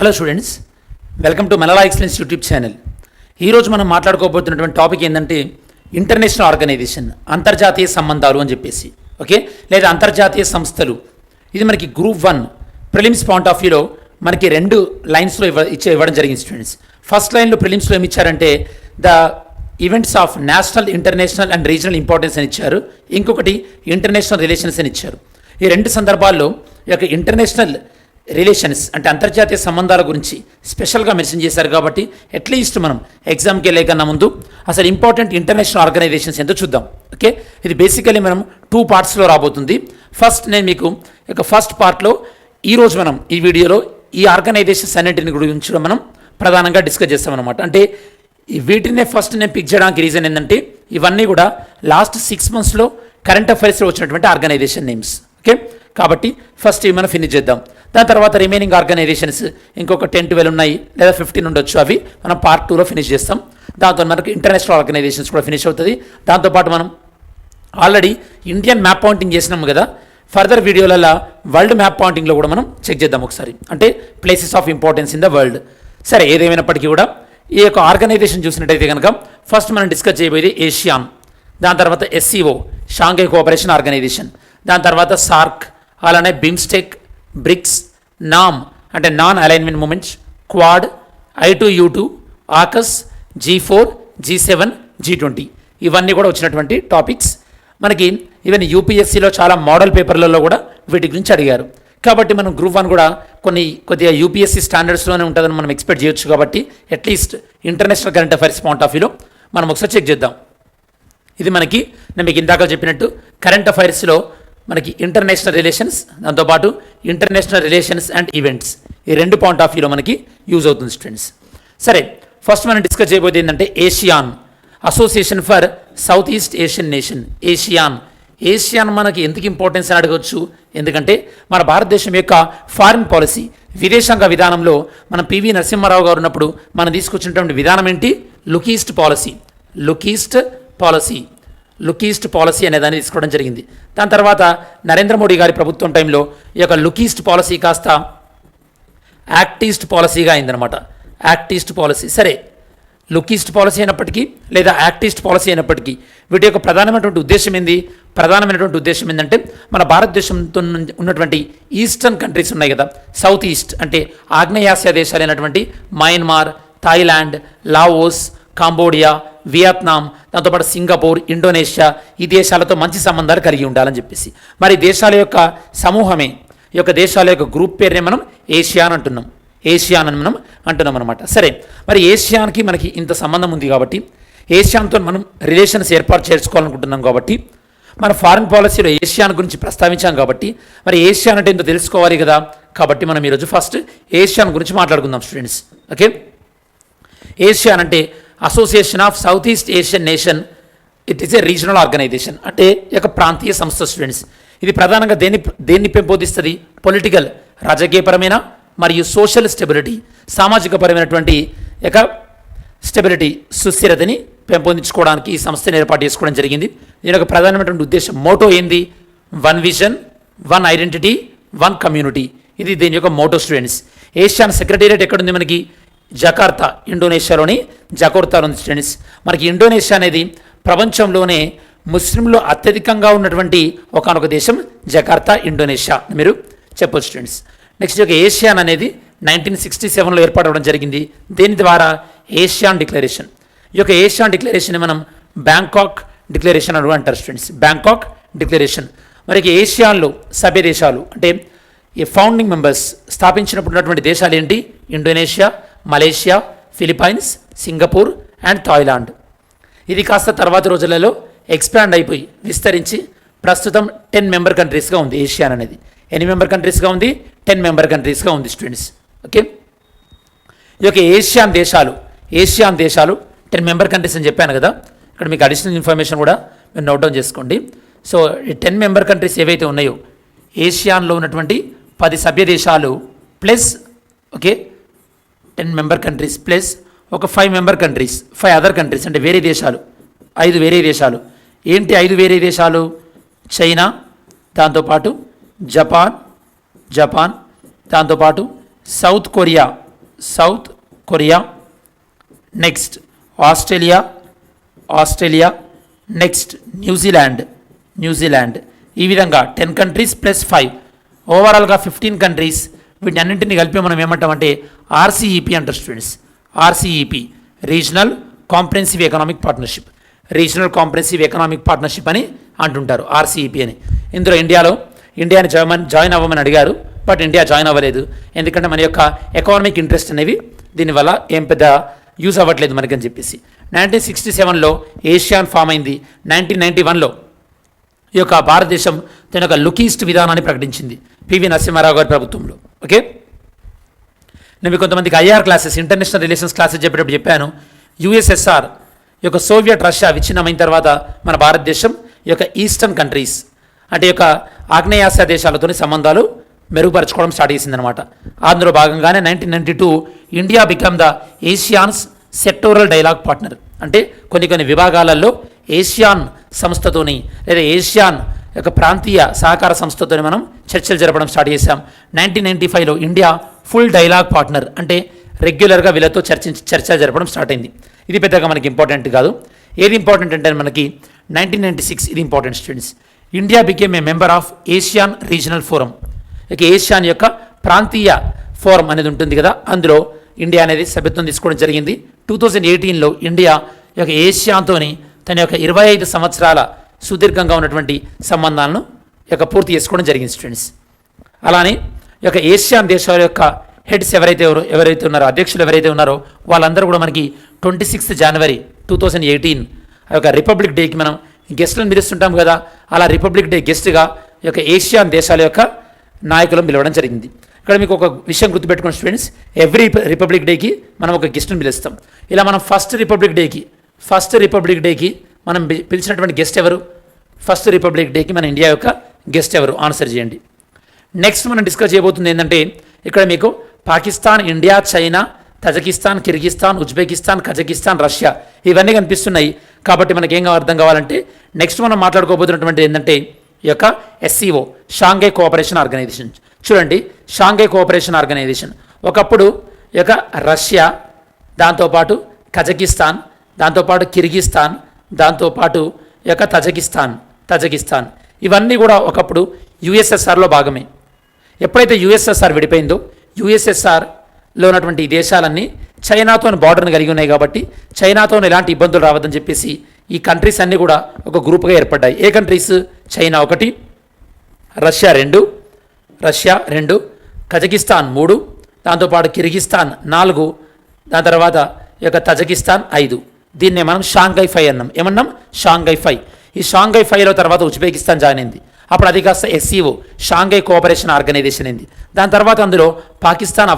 Hello students, welcome to మెలలా excellence YouTube channel. ఈరోజు మనం మాట్లాడుకోబోతున్నటువంటి టాపిక్ ఏంటంటే ఇంటర్నేషనల్ ఆర్గనైజేషన్, అంతర్జాతీయ సంబంధాలు అని చెప్పేసి, ఓకే, లేదా అంతర్జాతీయ సంస్థలు. ఇది మనకి గ్రూప్ 1 ప్రిలిమ్స్ పాయింట్ ఆఫ్ వ్యూలో మనకి రెండు లైన్స్లో ఇవ్వడం జరిగింది స్టూడెంట్స్. ఫస్ట్ లైన్లో ప్రిలిమ్స్లో ఏమి ఇచ్చారంటే the events of national, international and regional importance అని ఇచ్చారు. ఇంకొకటి ఇంటర్నేషనల్ రిలేషన్స్ అని ఇచ్చారు. ఈ రెండు సందర్భాల్లో ఈ యొక్క ఇంటర్నేషనల్ రిలేషన్స్ అంటే అంతర్జాతీయ సంబంధాల గురించి స్పెషల్గా మెన్షన్ చేశారు. కాబట్టి అట్లీస్ట్ మనం ఎగ్జామ్కి వెళ్ళే కన్నా ముందు అసలు ఇంపార్టెంట్ ఇంటర్నేషనల్ ఆర్గనైజేషన్స్ ఎంతో చూద్దాం. ఓకే, ఇది బేసికలీ మనం 2 పార్ట్స్లో రాబోతుంది. ఫస్ట్ నేను మీకు ఇక ఫస్ట్ పార్ట్లో ఈరోజు మనం ఈ వీడియోలో ఈ ఆర్గనైజేషన్స్ అన్నింటిని గురించి మనం ప్రధానంగా డిస్కస్ చేస్తామన్నమాట. అంటే వీటినే ఫస్ట్ నేను పిక్ చేయడానికి రీజన్ ఏంటంటే ఇవన్నీ కూడా లాస్ట్ 6 మంత్స్లో కరెంట్ అఫైర్స్లో వచ్చినటువంటి ఆర్గనైజేషన్ నేమ్స్. ఓకే, కాబట్టి ఫస్ట్ ఇవి మనం ఫినిష్ చేద్దాం. దాని తర్వాత రిమైనింగ్ ఆర్గనైజేషన్స్ ఇంకొక 10-12 ఉన్నాయి, లేదా 15 ఉండొచ్చు. అవి మనం పార్ట్ 2లో ఫినిష్ చేస్తాం. దాంతో మనకు ఇంటర్నేషనల్ ఆర్గనైజేషన్స్ కూడా ఫినిష్ అవుతుంది. దాంతోపాటు మనం ఆల్రెడీ ఇండియన్ మ్యాప్ పాయింటింగ్ చేసినాము కదా, ఫర్దర్ వీడియోలలో వరల్డ్ మ్యాప్ పాయింటింగ్లో కూడా మనం చెక్ చేద్దాం ఒకసారి, అంటే places of importance in the world. సరే, ఏదేమైనప్పటికీ కూడా ఈ యొక్క ఆర్గనైజేషన్ చూసినట్టయితే కనుక ఫస్ట్ మనం డిస్కస్ చేయబోయేది ఏషియాన్, దాని తర్వాత SCO షాంఘై కోఆపరేషన్ ఆర్గనైజేషన్, దాని తర్వాత సార్క్, అలానే బిమ్స్టెక్, బ్రిక్స్, నామ్ అంటే non alignment movements, Quad, I2U2, AUKUS, G4, G7, G20 ఇవన్నీ కూడా వచ్చినటువంటి టాపిక్స్. మనకి ఈవెన్ UPSCలో చాలా మోడల్ పేపర్లలో కూడా వీటి గురించి అడిగారు. కాబట్టి మనం గ్రూప్ 1 కూడా కొద్దిగా UPSC స్టాండర్డ్స్లోనే ఉంటుందని మనం ఎక్స్పెక్ట్ చేయొచ్చు. కాబట్టి at least international current affairs point of వ్యూలో మనం ఒకసారి చెక్ చేద్దాం. ఇది మనకి నేను మీకు ఇందాక చెప్పినట్టు కరెంట్ అఫైర్స్లో మనకి ఇంటర్నేషనల్ రిలేషన్స్, దాంతోపాటు ఇంటర్నేషనల్ రిలేషన్స్ అండ్ ఈవెంట్స్, ఈ రెండు పాయింట్ ఆఫ్ వ్యూలో మనకి యూజ్ అవుతుంది స్టూడెంట్స్. సరే, ఫస్ట్ మనం డిస్కస్ చేయబోతే ఏంటంటే ASEAN, association for south east Asian nation. ASEAN మనకి ఎందుకు ఇంపార్టెన్స్ అని అడగవచ్చు, ఎందుకంటే మన భారతదేశం యొక్క ఫారిన్ పాలసీ, విదేశాంగ విధానంలో మనం PV నరసింహారావు గారు ఉన్నప్పుడు మనం తీసుకొచ్చినటువంటి విధానం ఏంటి, లుక్ ఈస్ట్ పాలసీ అనే దాన్ని తీసుకోవడం జరిగింది. దాని తర్వాత నరేంద్ర మోడీ గారి ప్రభుత్వం టైంలో ఈ యొక్క లుక్ ఈస్ట్ పాలసీ కాస్త యాక్ట్ ఈస్ట్ పాలసీగా అయిందనమాట. యాక్ట్ ఈస్ట్ పాలసీ, సరే, లుక్ ఈస్ట్ పాలసీ అయినప్పటికీ లేదా యాక్ట్ ఈస్ట్ పాలసీ అయినప్పటికీ వీటి యొక్క ప్రధానమైనటువంటి ఉద్దేశం ఏంటంటే మన భారతదేశంతో ఉన్నటువంటి ఈస్టర్న్ కంట్రీస్ ఉన్నాయి కదా, సౌత్ ఈస్ట్ అంటే ఆగ్నేయాసియా దేశాలైనటువంటి Myanmar, Thailand, Laos, Cambodia, Vietnam, దాంతోపాటు సింగపూర్, ఇండోనేషియా, ఈ దేశాలతో మంచి సంబంధాలు కలిగి ఉండాలని చెప్పేసి మరి దేశాల యొక్క సమూహమే, ఈ యొక్క దేశాల యొక్క గ్రూప్ పేరునే మనం ఏషియాన్ అని మనం అంటున్నాం అనమాట. సరే, మరి ఏషియాన్కి మనకి ఇంత సంబంధం ఉంది కాబట్టి ఏషియాన్తో మనం రిలేషన్స్ ఏర్పాటు చేసుకోవాలనుకుంటున్నాం. కాబట్టి మన ఫారిన్ పాలసీలో ఏషియాన్ గురించి ప్రస్తావించాం. కాబట్టి మరి ఏషియాన్ అంటే ఏంటో తెలుసుకోవాలి కదా. కాబట్టి మనం ఈరోజు ఫస్ట్ ఏషియాన్ గురించి మాట్లాడుకుందాం స్టూడెంట్స్. ఓకే, ఏషియాన్ అంటే association of south east Asian nation. It is a regional organization, అంటే ఒక ప్రాంతీయ సంస్థ స్టూడెంట్స్. ఇది ప్రధానంగా దేన్ని పెంపొందిస్తుంది, పొలిటికల్, రాజకీయపరమైన మరియు సోషల్ స్టెబిలిటీ, సామాజిక పరమైనటువంటి యొక్క స్టెబిలిటీ, సుస్థిరతని పెంపొందించుకోవడానికి ఈ సంస్థను ఏర్పాటు చేసుకోవడం జరిగింది. దీని యొక్క ప్రధానమైనటువంటి ఉద్దేశం, మోటో ఏంది, 1 విజన్, 1 ఐడెంటిటీ, 1 కమ్యూనిటీ. ఇది దీని యొక్క మోటో స్టూడెంట్స్. ఏషియాన్ సెక్రటేరియట్ ఎక్కడుంది మనకి, జకార్తా, ఇండోనేషియాలోని జకార్తాలో ఉంది స్టూడెంట్స్. మనకి ఇండోనేషియా అనేది ప్రపంచంలోనే ముస్లింలు అత్యధికంగా ఉన్నటువంటి ఒకనొక దేశం జకార్తా, ఇండోనేషియా మీరు చెప్పొచ్చు స్టూడెంట్స్. నెక్స్ట్ యొక్క ఏషియాన్ అనేది 1967లో ఏర్పడడం జరిగింది. దీని ద్వారా ఏషియాన్ డిక్లరేషన్. ఈ యొక్క ఏషియాన్ డిక్లరేషన్ మనం బ్యాంకాక్ డిక్లరేషన్ అని అంటారు స్టూడెంట్స్. Bangkok declaration. మరి ఏషియాన్లో సభ్య దేశాలు అంటే ఈ ఫౌండింగ్ మెంబర్స్ స్థాపించినప్పుడు ఉన్నటువంటి దేశాలు ఏంటి, Indonesia, Malaysia, Philippines, Singapore and Thailand. ఇది కాస్త తర్వాత రోజులలో ఎక్స్పాండ్ అయిపోయి విస్తరించి ప్రస్తుతం 10 మెంబర్ కంట్రీస్గా ఉంది. ఏషియాన్ అనేది ఎన్ని మెంబర్ కంట్రీస్గా ఉంది, 10 మెంబర్ కంట్రీస్గా ఉంది స్టూడెంట్స్. ఓకే, ఈ యొక్క ఏషియాన్ దేశాలు 10 మెంబర్ కంట్రీస్ అని చెప్పాను కదా. ఇక్కడ మీకు అడిషనల్ ఇన్ఫర్మేషన్ కూడా మీరు నోట్ డౌన్ చేసుకోండి. సో ఈ 10 మెంబర్ కంట్రీస్ ఏవైతే ఉన్నాయో, ఏషియాన్లో ఉన్నటువంటి 10 సభ్య దేశాలు plus, okay, 10 member countries plus ఒక 5 మెంబర్ కంట్రీస్, 5 అదర్ కంట్రీస్ అంటే వేరే దేశాలు, 5 వేరే దేశాలు. ఏంటి 5 వేరే దేశాలు, చైనా, దాంతోపాటు జపాన్, దాంతోపాటు south Korea, south Korea, next Australia, next New Zealand. ఈ విధంగా 10 కంట్రీస్ ప్లస్ 5 ఓవరాల్గా 15 కంట్రీస్. వీటిని అన్నింటినీ కలిపి మనం ఏమంటామంటే ఆర్సీఈపీ అంటారు students. RCEP regional comprehensive economic partnership అని అంటుంటారు, ఆర్సీఈపీ అని. ఇందులో ఇండియాని జాయిన్ అవ్వమని అడిగారు, బట్ ఇండియా జాయిన్ అవ్వలేదు. ఎందుకంటే మన యొక్క ఎకనామిక్ ఇంట్రెస్ట్ అనేవి దీనివల్ల ఏం పెద్ద యూజ్ అవ్వట్లేదు మనకని చెప్పేసి. 1967లో ఏషియాన్ ఫామ్ అయింది. 1991లో ఈ యొక్క భారతదేశం తన యొక్క లుక్ ఈస్ట్ విధానాన్ని ప్రకటించింది పివి నరసింహారావు గారి ప్రభుత్వంలో. ఓకే, నేను కొంతమందికి IR classes, international relations classes చెప్పేటప్పుడు చెప్పాను. యుఎస్ఎస్ఆర్ ఈ యొక్క సోవియట్ రష్యా విచ్ఛిన్నమైన తర్వాత మన భారతదేశం ఈ యొక్క ఈస్టర్న్ కంట్రీస్ అంటే ఈ యొక్క ఆగ్నేయాసియా దేశాలతోని సంబంధాలు మెరుగుపరచుకోవడం స్టార్ట్ చేసిందనమాట. అందులో భాగంగానే 1992 India become the ASEAN's sectoral dialogue partner. అంటే కొన్ని విభాగాలలో ఏషియాన్ సంస్థతోని లేదా ఏషియాన్ యొక్క ప్రాంతీయ సహకార సంస్థతోని మనం చర్చలు జరపడం స్టార్ట్ చేశాం. 1995లో ఇండియా ఫుల్ డైలాగ్ పార్ట్నర్ అంటే రెగ్యులర్గా వీళ్ళతో చర్చలు జరపడం స్టార్ట్ అయింది. ఇది పెద్దగా మనకి ఇంపార్టెంట్ కాదు. ఏది ఇంపార్టెంట్ అంటే మనకి 1996 ఇది important students. India became a member of ASEAN regional forum. ఇక ఏషియాన్ యొక్క ప్రాంతీయ ఫోరం అనేది ఉంటుంది కదా, అందులో ఇండియా అనేది సభ్యత్వం తీసుకోవడం జరిగింది. 2018లో ఇండియా యొక్క ఏషియాతోని తన యొక్క 25 సంవత్సరాల సుదీర్ఘంగా ఉన్నటువంటి సంబంధాలను పూర్తి చేసుకోవడం జరిగింది స్టూడెంట్స్. అలానే ఈ యొక్క ఏషియాన్ దేశాల యొక్క హెడ్స్ ఎవరైతే ఉన్నారో, అధ్యక్షులు ఎవరైతే ఉన్నారో వాళ్ళందరూ కూడా మనకి 26 జనవరి 2018 ఆ యొక్క రిపబ్లిక్ డేకి మనం గెస్ట్లను పిలుస్తుంటాం కదా, అలా రిపబ్లిక్ డే గెస్ట్గా ఈ యొక్క ఏషియాన్ దేశాల యొక్క నాయకులను పిలవడం జరిగింది. ఇక్కడ మీకు ఒక విషయం గుర్తుపెట్టుకోండి స్టూడెంట్స్, ఎవ్రీ రిపబ్లిక్ డేకి మనం ఒక గెస్ట్ని పిలుస్తాం. ఇలా మనం ఫస్ట్ రిపబ్లిక్ డేకి మనం పిలిచినటువంటి గెస్ట్ ఎవరు? ఫస్ట్ రిపబ్లిక్ డేకి మన ఇండియా యొక్క గెస్ట్ ఎవరు? ఆన్సర్ చేయండి. నెక్స్ట్ మనం డిస్కస్ చేయబోతుంది ఏంటంటే ఇక్కడ మీకు Pakistan, India, China, Tajikistan, Kyrgyzstan, Uzbekistan, Kazakhstan, Russia ఇవన్నీ కనిపిస్తున్నాయి. కాబట్టి మనకేం అర్థం కావాలంటే నెక్స్ట్ మనం మాట్లాడుకోబోతున్నటువంటి ఏంటంటే ఈ యొక్క ఎస్సీఓ, షాంఘై కోఆపరేషన్ ఆర్గనైజేషన్. చూడండి, షాంఘై కోఆపరేషన్ ఆర్గనైజేషన్ ఒకప్పుడు ఈ యొక్క రష్యా, దాంతోపాటు కజకిస్తాన్, దాంతోపాటు కిర్గిస్తాన్, దాంతోపాటు ఈ యొక్క తజకిస్తాన్ ఇవన్నీ కూడా ఒకప్పుడు యుఎస్ఎస్ఆర్లో భాగమే. ఎప్పుడైతే యుఎస్ఎస్ఆర్ విడిపోయిందో యుఎస్ఎస్ఆర్లో ఉన్నటువంటి ఈ దేశాలన్నీ చైనాతో బార్డర్ని కలిగి ఉన్నాయి. కాబట్టి చైనాతో ఎలాంటి ఇబ్బందులు రావద్దని చెప్పేసి ఈ కంట్రీస్ అన్నీ కూడా ఒక గ్రూప్గా ఏర్పడ్డాయి. ఏ కంట్రీస్? చైనా 1, రష్యా 2, కజకిస్తాన్ 3, దాంతోపాటు కిర్గిస్తాన్ 4, దాని తర్వాత ఈ యొక్క తజకిస్తాన్ 5. దీన్నే మనం షాంఘై 5 అన్నాం. ఏమన్నాం? షాంఘై 5. ఈ షాంఘై 5లో తర్వాత ఉజ్బెకిస్తాన్ జాయిన్ అయింది. అప్పుడు అది కాస్త ఎస్సీఓ, షాంఘై కోఆపరేషన్ ఆర్గనైజేషన్ అయింది. దాని తర్వాత అందులో పాకిస్తాన్,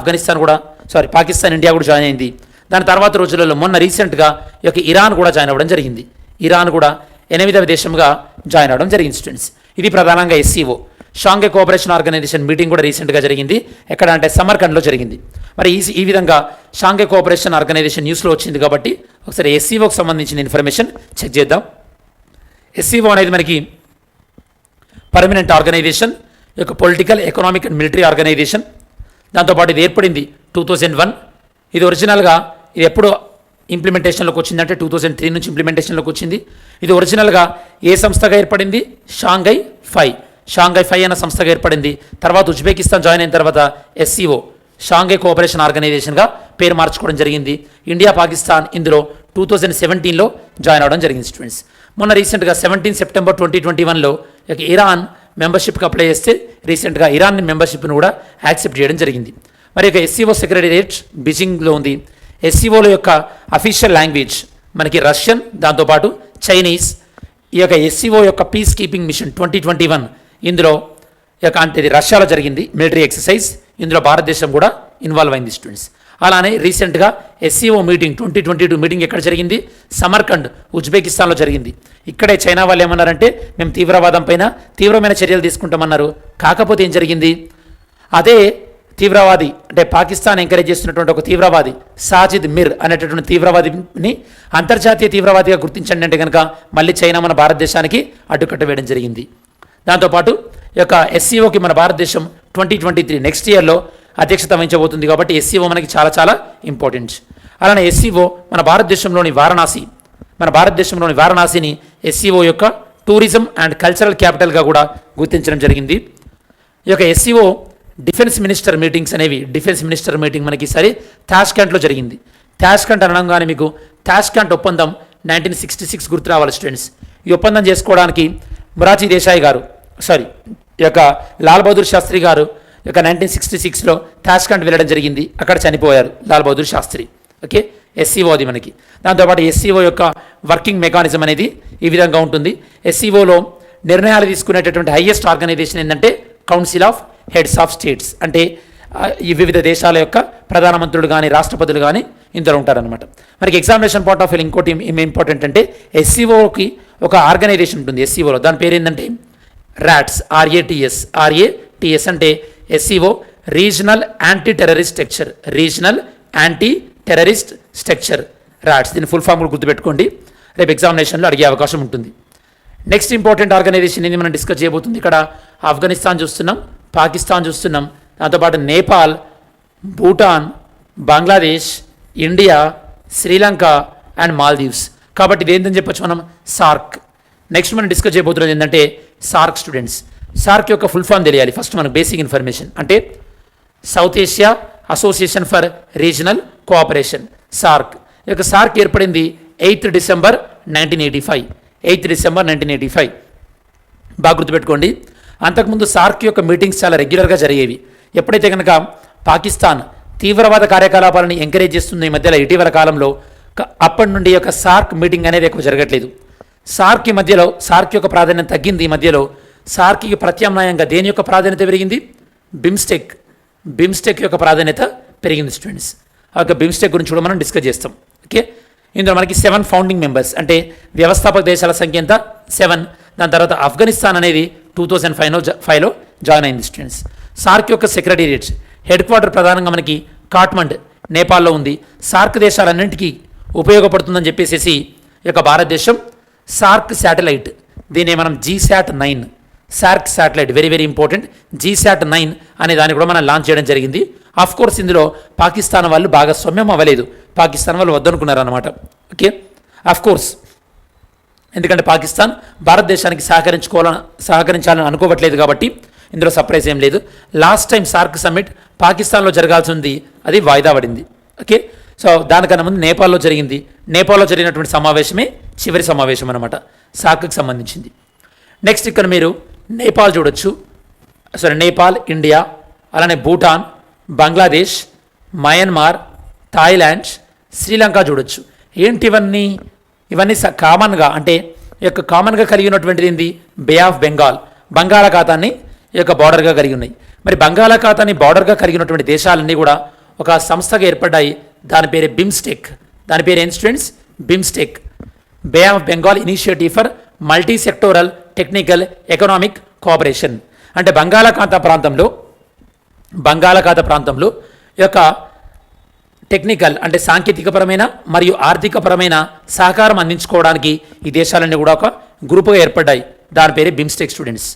ఇండియా కూడా జాయిన్ అయింది. దాని తర్వాత రోజులలో మొన్న రీసెంట్గా ఈ యొక్క ఇరాన్ కూడా జాయిన్ అవ్వడం జరిగింది. ఇరాన్ కూడా 8వ దేశంగా జాయిన్ అవ్వడం జరిగింది స్టూడెంట్స్. ఇది ప్రధానంగా SCO, Shanghai cooperation organization meeting కూడా రీసెంట్గా జరిగింది. ఎక్కడ అంటే సమర్కండ్లో జరిగింది. మరి ఈ విధంగా షాంఘై కోఆపరేషన్ ఆర్గనైజేషన్ న్యూస్లో వచ్చింది కాబట్టి ఒకసారి ఎస్సీఓకి సంబంధించిన ఇన్ఫర్మేషన్ చెక్ చేద్దాం. ఎస్సీఓ అనేది మనకి పర్మనెంట్ ఆర్గనైజేషన్, యొక్క political, economic and military organization. దాంతోపాటు ఇది ఏర్పడింది 2001. ఇది ఒరిజినల్గా ఇది ఎప్పుడు ఇంప్లిమెంటేషన్లోకి వచ్చిందంటే 2003 నుంచి ఇంప్లిమెంటేషన్లోకి వచ్చింది. ఇది ఒరిజినల్గా ఏ సంస్థగా ఏర్పడింది? షాంఘై 5 అన్న సంస్థగా ఏర్పడింది. తర్వాత ఉజ్బెకిస్తాన్ జాయిన్ అయిన తర్వాత ఎస్సీఓ, షాంఘై కోఆపరేషన్ ఆర్గనైజేషన్గా పేరు మార్చుకోవడం జరిగింది. ఇండియా, పాకిస్తాన్ ఇందులో 2017లో జాయిన్ అవ్వడం జరిగింది స్టూడెంట్స్. మొన్న రీసెంట్గా 17 సెప్టెంబర్ 2021లో ఇరాన్ మెంబర్షిప్కి అప్లై చేస్తే రీసెంట్గా ఇరాన్ మెంబర్షిప్ను కూడా యాక్సెప్ట్ చేయడం జరిగింది. మరి ఇక ఎస్సీఓ సెక్రటేరియట్ బీజింగ్లో ఉంది. ఎస్సీఓల యొక్క అఫీషియల్ లాంగ్వేజ్ మనకి రష్యన్, దాంతోపాటు చైనీస్. ఈ యొక్క ఎస్సీఓ యొక్క పీస్ కీపింగ్ మిషన్ 2021 ఇందులో అంటే ఇది రష్యాలో జరిగింది మిలిటరీ ఎక్సర్సైజ్. ఇందులో భారతదేశం కూడా ఇన్వాల్వ్ అయింది స్టూడెంట్స్. అలానే రీసెంట్గా ఎస్సీఓ మీటింగ్ 2022 మీటింగ్ ఎక్కడ జరిగింది? సమర్కండ్, ఉజ్బెకిస్తాన్లో జరిగింది. ఇక్కడే చైనా వాళ్ళు ఏమన్నారంటే మేము తీవ్రవాదం పైన తీవ్రమైన చర్యలు తీసుకుంటామన్నారు. కాకపోతే ఏం జరిగింది? అదే తీవ్రవాది అంటే పాకిస్తాన్ ఎంకరేజ్ చేస్తున్నటువంటి ఒక తీవ్రవాది సాజిద్ మిర్ అనేటటువంటి తీవ్రవాదిని అంతర్జాతీయ తీవ్రవాదిగా గుర్తించండి అంటే కనుక మళ్ళీ చైనా మన భారతదేశానికి అడ్డుకట్ట వేయడం జరిగింది. దాంతోపాటు ఈ యొక్క ఎస్సీఓకి మన భారతదేశం 2023 నెక్స్ట్ ఇయర్లో అధ్యక్షత వహించబోతుంది కాబట్టి ఎస్సీఓ మనకి చాలా చాలా ఇంపార్టెంట్. అలానే ఎస్సీఓ మన భారతదేశంలోని వారణాసిని ఎస్సీఓ యొక్క టూరిజం అండ్ కల్చరల్ క్యాపిటల్గా కూడా గుర్తించడం జరిగింది. ఈ యొక్క ఎస్సీఓ డిఫెన్స్ మినిస్టర్ మీటింగ్ మనకి ఈసారి తాష్కెంట్లో జరిగింది. తాష్కెంట్ అనగానే మీకు తాష్కెంట్ ఒప్పందం 1966 గుర్తు రావాలి స్టూడెంట్స్. ఈ ఒప్పందం చేసుకోవడానికి మొరార్జీ దేశాయ్ గారు ఈ యొక్క లాల్ బహదూర్ శాస్త్రి గారు ఈ యొక్క 1966లో తాష్కెంట్ వెళ్ళడం జరిగింది. అక్కడ చనిపోయారు లాల్ బహదూర్ శాస్త్రి. ఓకే, ఎస్సీఓ అది మనకి. దాంతోపాటు ఎస్సీఓ యొక్క వర్కింగ్ మెకానిజం అనేది ఈ విధంగా ఉంటుంది. ఎస్సీఓలో నిర్ణయాలు తీసుకునేటటువంటి హైయెస్ట్ ఆర్గనైజేషన్ ఏంటంటే council of heads of states. అంటే ఈ వివిధ దేశాల యొక్క ప్రధానమంత్రులు కానీ రాష్ట్రపతులు కానీ ఇందులో ఉంటారనమాట. మనకి ఎగ్జామినేషన్ పాయింట్ ఆఫ్ వ్యూ ఇంకోటి ఇంపార్టెంట్ అంటే ఎస్సీఓకి ఒక ఆర్గనైజేషన్ ఉంటుంది. ఎస్సీఓలో దాని పేరు ఏంటంటే రాట్స్, ఆర్ఏటిఎస్ అంటే SCO regional anti terrorist structure rods. దీని ఫుల్ ఫామ్ కూడా గుర్తుపెట్టుకోండి, రేపు ఎగ్జామినేషన్లో అడిగే అవకాశం ఉంటుంది. నెక్స్ట్ ఇంపార్టెంట్ ఆర్గనైజేషన్ ఇది మనం డిస్కస్ చేయబోతుంది. ఇక్కడ ఆఫ్ఘనిస్తాన్ చూస్తున్నాం, పాకిస్తాన్ చూస్తున్నాం, దాంతోపాటు నేపాల్, భూటాన్, బంగ్లాదేశ్, ఇండియా, శ్రీలంక అండ్ మాల్దీవ్స్. కాబట్టి ఇది ఏంటని చెప్పొచ్చు మనం సార్క్. నెక్స్ట్ మనం డిస్కస్ చేయబోతున్నది ఏంటంటే సార్క్ స్టూడెంట్స్. సార్క్ యొక్క ఫుల్ ఫామ్ తెలియాలి ఫస్ట్ మనకు బేసిక్ ఇన్ఫర్మేషన్. అంటే south Asia association for regional cooperation, SAARC. ఈ యొక్క సార్క్ ఏర్పడింది 8th December 1985. బాగా గుర్తుపెట్టుకోండి. అంతకుముందు సార్క్ యొక్క మీటింగ్స్ చాలా రెగ్యులర్గా జరిగేవి. ఎప్పుడైతే కనుక పాకిస్తాన్ తీవ్రవాద కార్యకలాపాలను ఎంకరేజ్ చేస్తుంది ఈ మధ్యలో ఇటీవల కాలంలో, అప్పటి నుండి యొక్క సార్క్ మీటింగ్ అనేది ఎక్కువ జరగట్లేదు. సార్క్ యొక్క ప్రాధాన్యత తగ్గింది. ఈ మధ్యలో సార్క్కి ప్రత్యామ్నాయంగా దేని యొక్క ప్రాధాన్యత పెరిగింది? బిమ్స్టెక్ యొక్క ప్రాధాన్యత పెరిగింది స్టూడెంట్స్. ఆ యొక్క బిమ్స్టెక్ గురించి కూడా మనం డిస్కస్ చేస్తాం. ఓకే, ఇందులో మనకి 7 ఫౌండింగ్ మెంబర్స్ అంటే వ్యవస్థాపక దేశాల సంఖ్య ఎంత? 7. దాని తర్వాత ఆఫ్ఘనిస్తాన్ అనేది 2005లో జాయిన్ అయింది స్టూడెంట్స్. సార్క్ యొక్క సెక్రటేరియట్ హెడ్ క్వార్టర్ ప్రధానంగా మనకి కాట్మండ్ నేపాల్లో ఉంది. సార్క్ దేశాలన్నింటికీ ఉపయోగపడుతుందని చెప్పేసి ఈ యొక్క భారతదేశం సార్క్ శాటిలైట్, దీన్ని మనం GSAT-9 SAARC satellite, very very important, GSAT-9 అనే దాన్ని కూడా మనం లాంచ్ చేయడం జరిగింది. ఆఫ్ కోర్స్ ఇందులో పాకిస్తాన్ వాళ్ళు భాగస్వామ్యం అవ్వలేదు, పాకిస్తాన్ వాళ్ళు వద్దనుకున్నారు అనమాట. ఓకే, ఆఫ్ కోర్స్ ఎందుకంటే పాకిస్తాన్ భారతదేశానికి సహకరించాలని అనుకోవట్లేదు కాబట్టి ఇందులో సర్ప్రైజ్ ఏం లేదు. లాస్ట్ టైం సార్క్ సమ్మిట్ పాకిస్తాన్లో జరగాల్సి ఉంది, అది వాయిదా పడింది. ఓకే, సో దానికన్నా ముందు నేపాల్లో జరిగింది. నేపాల్లో జరిగినటువంటి సమావేశమే చివరి సమావేశం అనమాట సార్క్కి సంబంధించింది. నెక్స్ట్ ఇక్కడ మీరు నేపాల్ చూడొచ్చు, నేపాల్, ఇండియా, అలానే భూటాన్, బంగ్లాదేశ్, మయన్మార్, థాయిలాండ్, శ్రీలంక చూడొచ్చు. ఏంటి ఇవన్నీ కామన్గా అంటే ఈ యొక్క కామన్గా కలిగి ఉన్నటువంటిది ఏంది? బే ఆఫ్ బెంగాల్, బంగాళాఖాతాన్ని ఈ యొక్క బార్డర్గా కలిగి ఉన్నాయి. మరి బంగాళాఖాతాన్ని బార్డర్గా కలిగినటువంటి దేశాలన్నీ కూడా ఒక సంస్థగా ఏర్పడ్డాయి. దాని పేరే బిమ్స్టెక్. దాని పేరు ఏం students? BIMSTEC, bay of Bengal initiative for multi sectoral technical economic cooperation. అంటే బంగాళాఖాత ప్రాంతంలో ఈ యొక్క టెక్నికల్ అంటే సాంకేతికపరమైన మరియు ఆర్థికపరమైన సహకారం అందించుకోవడానికి ఈ దేశాలన్నీ కూడా ఒక గ్రూపుగా ఏర్పడ్డాయి. దాని పేరే బిమ్స్టెక్ స్టూడెంట్స్.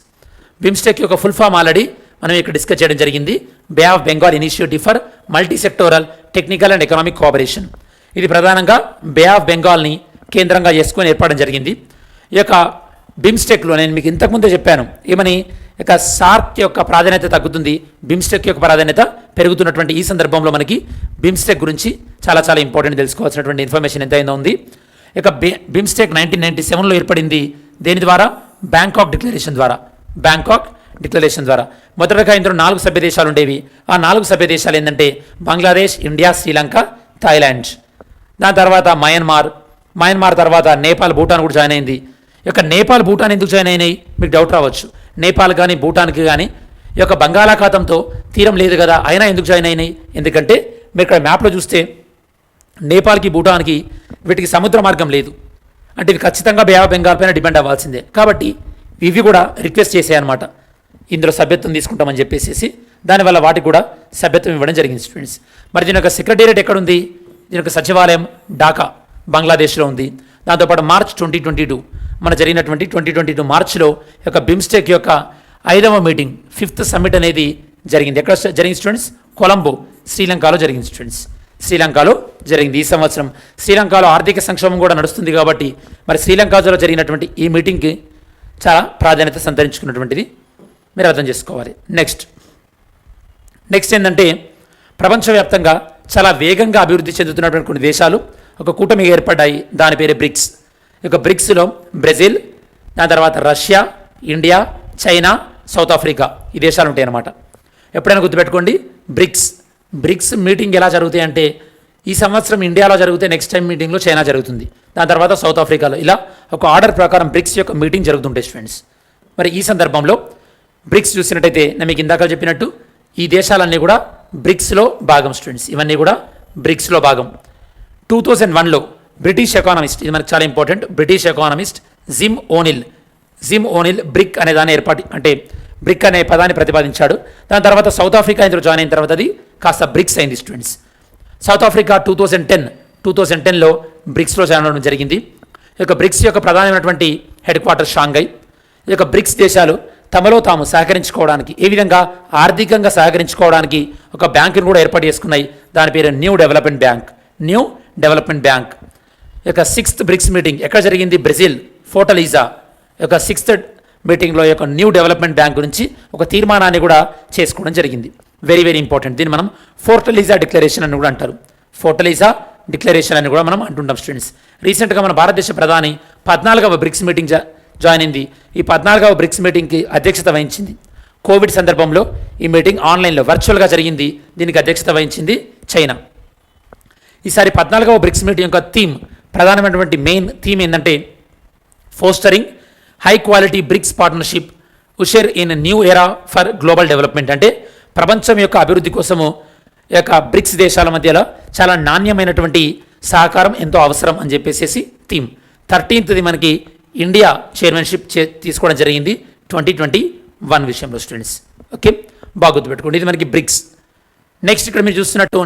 బిమ్స్టెక్ యొక్క ఫుల్ ఫామ్ ఆల్రెడీ మనం ఇక్కడ డిస్కస్ చేయడం జరిగింది. Bay of Bengal initiative for multi sectoral technical and economic cooperation. ఇది ప్రధానంగా బే ఆఫ్ బెంగాల్ని కేంద్రంగా చేసుకొని ఏర్పడడం జరిగింది. ఈ యొక్క బిమ్స్టెక్లో నేను మీకు ఇంతకుముందే చెప్పాను ఏమని, ఇక సార్క్ యొక్క ప్రాధాన్యత తగ్గుతుంది, బిమ్స్టెక్ యొక్క ప్రాధాన్యత పెరుగుతున్నటువంటి ఈ సందర్భంలో మనకి బిమ్స్టెక్ గురించి చాలా చాలా ఇంపార్టెంట్ తెలుసుకోవాల్సినటువంటి ఇన్ఫర్మేషన్ ఎంతైనా ఉంది. ఇక బిమ్స్టెక్ 1997లో ఏర్పడింది. దేని ద్వారా? బ్యాంకాక్ డిక్లరేషన్ ద్వారా. మొదటగా ఇందులో 4 సభ్య దేశాలు ఉండేవి. ఆ 4 సభ్య దేశాలు ఏంటంటే బంగ్లాదేశ్, ఇండియా, శ్రీలంక, థాయిలాండ్. దాని తర్వాత మయన్మార్ తర్వాత నేపాల్, భూటాన్ కూడా జాయిన్ అయింది. ఈ యొక్క నేపాల్, భూటాన్ ఎందుకు జాయిన్ అయినాయి మీకు డౌట్ రావచ్చు. నేపాల్ కానీ భూటాన్కి కానీ ఈ యొక్క బంగాళాఖాతంతో తీరం లేదు కదా, అయినా ఎందుకు జాయిన్ అయినాయి? ఎందుకంటే మీరు ఇక్కడ మ్యాప్లో చూస్తే నేపాల్కి, భూటాన్కి వీటికి సముద్ర మార్గం లేదు. అంటే ఇవి ఖచ్చితంగా బే ఆఫ్ బెంగాల్ పైన డిపెండ్ అవ్వాల్సిందే. కాబట్టి ఇవి కూడా రిక్వెస్ట్ చేసాయి అనమాట, ఇందులో సభ్యత్వం తీసుకుంటామని చెప్పేసి. దానివల్ల వాటికి కూడా సభ్యత్వం ఇవ్వడం జరిగింది స్టూడెంట్స్. మరి దీని యొక్క సెక్రటేరియట్ ఎక్కడుంది? దీని యొక్క సచివాలయం ఢాకా, బంగ్లాదేశ్లో ఉంది. దాంతోపాటు మార్చ్ 2022 మన జరిగినటువంటి 2022 మార్చిలో యొక్క బిమ్స్టెక్ యొక్క 5వ మీటింగ్ 5th సమ్మిట్ అనేది జరిగింది. ఎక్కడ జరిగింది స్టూడెంట్స్? కొలంబో శ్రీలంకలో జరిగింది స్టూడెంట్స్. శ్రీలంకలో జరిగింది. ఈ సంవత్సరం శ్రీలంకలో ఆర్థిక సంక్షోభం కూడా నడుస్తుంది కాబట్టి మరి శ్రీలంకలో జరిగినటువంటి ఈ మీటింగ్కి చాలా ప్రాధాన్యత సంతరించుకున్నటువంటిది మీరు అర్థం చేసుకోవాలి. నెక్స్ట్ ఏంటంటే ప్రపంచవ్యాప్తంగా చాలా వేగంగా అభివృద్ధి చెందుతున్నటువంటి కొన్ని దేశాలు ఒక కూటమిగా ఏర్పడ్డాయి. దాని పేరు బ్రిక్స్. ఈ యొక్క బ్రిక్స్లో బ్రెజిల్, దాని తర్వాత Russia, India, China, south Africa ఈ దేశాలు ఉంటాయి అన్నమాట. ఎప్పుడైనా గుర్తుపెట్టుకోండి, బ్రిక్స్ మీటింగ్ ఎలా జరుగుతాయి అంటే ఈ సంవత్సరం ఇండియాలో జరిగితే నెక్స్ట్ టైం మీటింగ్లో చైనా జరుగుతుంది, దాని తర్వాత సౌత్ ఆఫ్రికాలో, ఇలా ఒక ఆర్డర్ ప్రకారం బ్రిక్స్ యొక్క మీటింగ్ జరుగుతుంటాయి స్టూడెంట్స్. మరి ఈ సందర్భంలో బ్రిక్స్ చూసినట్టయితే నేను మీకు ఇందాక చెప్పినట్టు ఈ దేశాలన్నీ కూడా బ్రిక్స్లో భాగం స్టూడెంట్స్. ఇవన్నీ కూడా బ్రిక్స్లో భాగం. 2001లో బ్రిటిష్ ఎకానమిస్ట్, ఇది మనకు చాలా important, British economist Jim O'Neill BRIC అనే దాన్ని బ్రిక్ అనే పదాన్ని ప్రతిపాదించాడు. దాని తర్వాత సౌత్ ఆఫ్రికా ఇందులో జాయిన్ అయిన తర్వాత అది కాస్త బ్రిక్స్ అయింది స్టూడెంట్స్. సౌత్ ఆఫ్రికా 2010లో బ్రిక్స్లో జాయిన్ అవ్వడం జరిగింది. ఈ యొక్క బ్రిక్స్ యొక్క ప్రధానమైనటువంటి హెడ్ క్వార్టర్ షాంఘై. ఈ యొక్క బ్రిక్స్ దేశాలు తమలో తాము సహకరించుకోవడానికి, ఏ విధంగా ఆర్థికంగా సహకరించుకోవడానికి ఒక బ్యాంకును కూడా ఏర్పాటు చేసుకున్నాయి. దాని పేరు న్యూ డెవలప్మెంట్ బ్యాంక్. ఈ యొక్క 6th బ్రిక్స్ మీటింగ్ ఎక్కడ జరిగింది? బ్రెజిల్, ఫోర్టలీజా. ఈ యొక్క 6th మీటింగ్లో యొక్క న్యూ డెవలప్మెంట్ బ్యాంక్ గురించి ఒక తీర్మానాన్ని కూడా చేసుకోవడం జరిగింది. Very very important. దీన్ని మనం ఫోర్టలీజా డిక్లరేషన్ అని కూడా అంటారు. ఫోర్టలీజా డిక్లరేషన్ అని కూడా మనం అంటుంటాం స్టూడెంట్స్. రీసెంట్గా మన భారతదేశ ప్రధాని 14వ బ్రిక్స్ మీటింగ్ జాయిన్ అయింది. ఈ 14వ బ్రిక్స్ మీటింగ్కి అధ్యక్షత వహించింది. కోవిడ్ సందర్భంలో ఈ మీటింగ్ ఆన్లైన్లో వర్చువల్గా జరిగింది. దీనికి అధ్యక్షత వహించింది చైనా. ఈసారి 14వ బ్రిక్స్ మీటింగ్ యొక్క ప్రధానమైనటువంటి మెయిన్ థీమ్ ఏంటంటే fostering high quality BRICS partnership usher in new era for global development. అంటే ప్రపంచం యొక్క అభివృద్ధి కోసము ఈ యొక్క బ్రిక్స్ దేశాల మధ్యలో చాలా నాణ్యమైనటువంటి సహకారం ఎంతో అవసరం అని చెప్పేసి థీమ్. 13th మనకి ఇండియా చైర్మన్షిప్ తీసుకోవడం జరిగింది 2021 విషయంలో స్టూడెంట్స్. ఓకే, బాగా గుర్తుపెట్టుకోండి. ఇది మనకి బ్రిక్స్. నెక్స్ట్ ఇక్కడ మీరు చూస్తున్నట్టు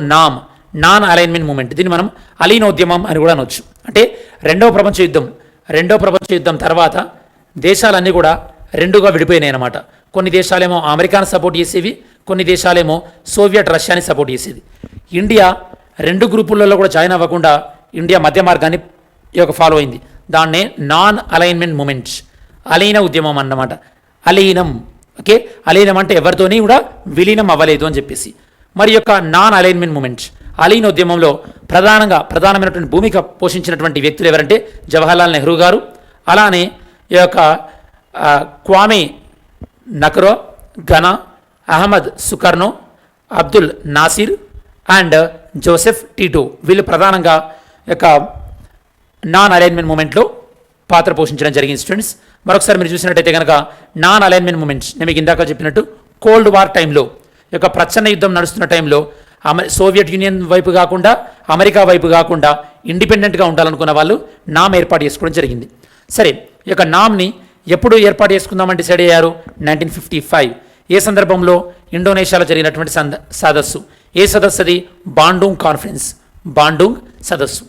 నాన్ అలైన్మెంట్ మూమెంట్. దీన్ని మనం అలీనోద్యమం అని కూడా అనొచ్చు. అంటే రెండవ ప్రపంచ యుద్ధం తర్వాత దేశాలన్నీ కూడా రెండుగా విడిపోయినాయి అన్నమాట. కొన్ని దేశాలేమో అమెరికాను సపోర్ట్ చేసేవి, కొన్ని దేశాలేమో సోవియట్ రష్యాని సపోర్ట్ చేసేది. ఇండియా రెండు గ్రూపులలో కూడా జాయిన్ అవ్వకుండా ఇండియా మధ్య మార్గాన్ని ఫాలో అయింది. దాన్నే నాన్ అలైన్మెంట్ మూమెంట్స్, అలీన ఉద్యమం అన్నమాట. ఓకే, అలీనం అంటే ఎవరితోని కూడా విలీనం అవ్వలేదు అని చెప్పేసి. మరి యొక్క నాన్ అలైన్మెంట్ మూమెంట్స్, అలీన ఉద్యమంలో ప్రధానమైనటువంటి భూమిక పోషించినటువంటి వ్యక్తులు ఎవరంటే జవహర్లాల్ నెహ్రూ గారు, అలానే ఈ యొక్క Kwame Nkrumah, Ghana, Ahmed Sukarno, Abdul Nasser and Joseph Tito. వీళ్ళు ప్రధానంగా యొక్క నాన్ అలైన్మెంట్ మూమెంట్లో పాత్ర పోషించడం జరిగింది స్టూడెంట్స్. మరొకసారి మీరు చూసినట్టయితే కనుక నాన్ అలైన్మెంట్ మూమెంట్స్ నేను మీకు ఇందాక చెప్పినట్టు కోల్డ్ వార్ టైంలో, ఈ యొక్క ప్రచ్ఛన్న యుద్ధం నడుస్తున్న టైంలో సోవియట్ యూనియన్ వైపు కాకుండా, అమెరికా వైపు కాకుండా ఇండిపెండెంట్గా ఉండాలనుకున్న వాళ్ళు నామ్ ఏర్పాటు చేసుకోవడం జరిగింది. సరే, ఈ యొక్క నామ్ని ఎప్పుడు ఏర్పాటు చేసుకుందామని డిసైడ్ అయ్యారు? 1955. ఏ సందర్భంలో? ఇండోనేషియాలో జరిగినటువంటి సదస్సు. ఏ సదస్సు అది? బాండూంగ్ కాన్ఫరెన్స్, బాండూంగ్ సదస్సు.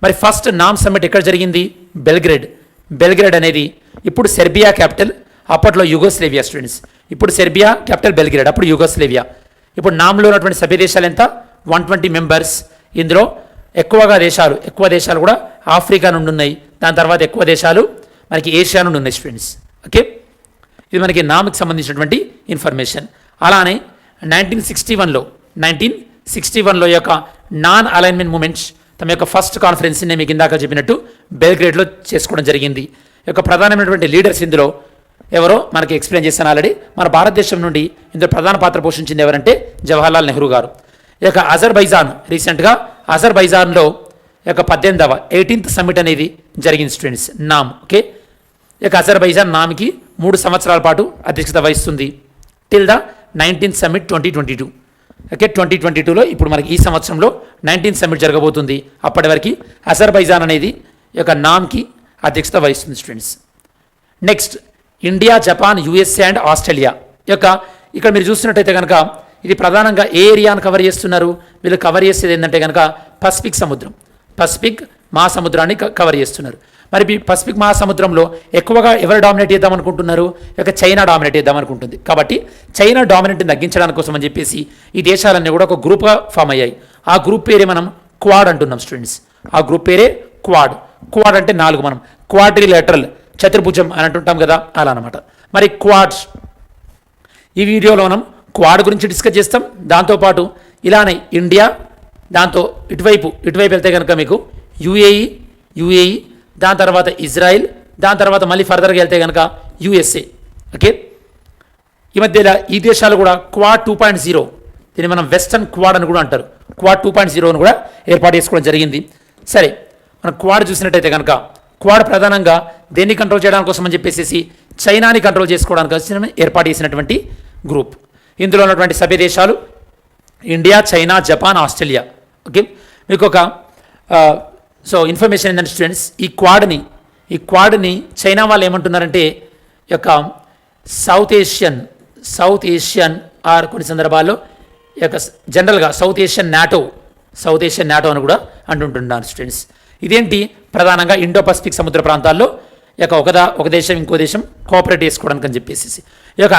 మరి ఫస్ట్ నామ్ సమ్మిట్ ఎక్కడ జరిగింది? బెల్గ్రేడ్ అనేది ఇప్పుడు సెర్బియా క్యాపిటల్, అప్పట్లో యుగోస్లేవియా స్టూడెంట్స్. ఇప్పుడు సెర్బియా క్యాపిటల్ బెల్గ్రేడ్, అప్పుడు యుగోస్లేవియా. ఇప్పుడు నామ్లో ఉన్నటువంటి సభ్య దేశాలు ఎంత? 120 మెంబర్స్. ఇందులో ఎక్కువ దేశాలు కూడా ఆఫ్రికా నుండి ఉన్నాయి. దాని తర్వాత ఎక్కువ దేశాలు మనకి ఏషియా నుండి ఉన్నాయి స్టూడెంట్స్. ఓకే, ఇది మనకి నామ్కి సంబంధించినటువంటి ఇన్ఫర్మేషన్. అలానే 1961లో యొక్క నాన్ అలైన్మెంట్ మూమెంట్స్ తమ యొక్క ఫస్ట్ కాన్ఫరెన్స్ని నేను మీకు ఇందాక చెప్పినట్టు బెల్గ్రేడ్లో చేసుకోవడం జరిగింది. యొక్క ప్రధానమైనటువంటి లీడర్స్ ఇందులో ఎవరో మనకి ఎక్స్ప్లెయిన్ చేశాను ఆల్రెడీ. మన భారతదేశం నుండి ఇందులో ప్రధాన పాత్ర పోషించింది ఎవరంటే జవహర్లాల్ నెహ్రూ గారు. ఈ యొక్క రీసెంట్గా అజర్బైజాన్లో యొక్క 18th సమ్మిట్ అనేది జరిగింది స్టూడెంట్స్, నామ్. ఓకే, ఈ యొక్క అజర్బైజాన్ నామ్కి 3 సంవత్సరాల పాటు అధ్యక్షత వహిస్తుంది till the 19th summit 2022. Okay, 2022లో ఇప్పుడు మనకి ఈ సంవత్సరంలో 19th సమ్మిట్ జరగబోతుంది. అప్పటి వరకు అజర్బైజాన్ అనేది ఈ యొక్క నామ్కి అధ్యక్షత వహిస్తుంది students. Next India, Japan, USA and Australia. ఇక్కడ మీరు చూస్తున్నట్టయితే కనుక ఇది ప్రధానంగా ఏ ఏరియాను కవర్ చేస్తున్నారు? వీళ్ళు కవర్ చేసేది ఏంటంటే కనుక పసిఫిక్ మహాసముద్రాన్ని కవర్ చేస్తున్నారు. మరి ఈ పసిఫిక్ మహాసముద్రంలో ఎక్కువగా ఎవరు డామినేట్ చేద్దాం అనుకుంటున్నారు? ఇక చైనా డామినేట్ చేద్దాం అనుకుంటుంది. కాబట్టి చైనా డామినేట్ని తగ్గించడానికి కోసం అని చెప్పేసి ఈ దేశాలన్నీ కూడా ఒక గ్రూప్గా ఫామ్ అయ్యాయి. ఆ గ్రూప్ పేరే మనం క్వాడ్ అంటున్నాం స్టూడెంట్స్. ఆ గ్రూప్ పేరే క్వాడ్. క్వాడ్ అంటే 4, మనం క్వాడ్రిలేటరల్, చతుర్భుజం అని అంటుంటాం కదా, అలా అనమాట. మరి క్వాడ్స్, ఈ వీడియోలో మనం క్వాడ్ గురించి డిస్కస్ చేస్తాం. దాంతోపాటు ఇలానే ఇండియా, దాంతో ఇటువైపు వెళ్తే కనుక మీకు యుఏఈ, దాని తర్వాత ఇజ్రాయిల్, దాని తర్వాత మళ్ళీ ఫర్దర్గా వెళ్తే కనుక యుఎస్ఏ. ఓకే, ఈ మధ్యలో ఈ దేశాలు కూడా క్వాడ్ 2.0, దీన్ని మనం వెస్టర్న్ క్వాడ్ అని కూడా అంటారు. క్వాడ్ 2.0 కూడా ఏర్పాటు చేసుకోవడం జరిగింది. సరే, మనం క్వాడ్ చూసినట్టయితే కనుక క్వాడ్ ప్రధానంగా దేన్ని కంట్రోల్ చేయడానికి కోసం అని చెప్పేసి చైనాని కంట్రోల్ చేసుకోవడానికి కోసం ఏర్పాటు చేసినటువంటి గ్రూప్. ఇందులో ఉన్నటువంటి సభ్య దేశాలు India, China, Japan, Australia. Okay, మీకు ఒక ఇన్ఫర్మేషన్ ఏంటంటే స్టూడెంట్స్, ఈ క్వాడ్ని చైనా వాళ్ళు ఏమంటున్నారంటే యొక్క సౌత్ ఏషియన్ ఆర్ కొన్ని సందర్భాల్లో యొక్క జనరల్గా సౌత్ ఏషియన్ నాటో అని కూడా అంటుంటున్నారు స్టూడెంట్స్. ఇదేంటి? ప్రధానంగా ఇండో పసిఫిక్ సముద్ర ప్రాంతాల్లో ఒక దేశం ఇంకో దేశం కోఆపరేట్ చేసుకోవడానికి అని చెప్పేసి ఈ యొక్క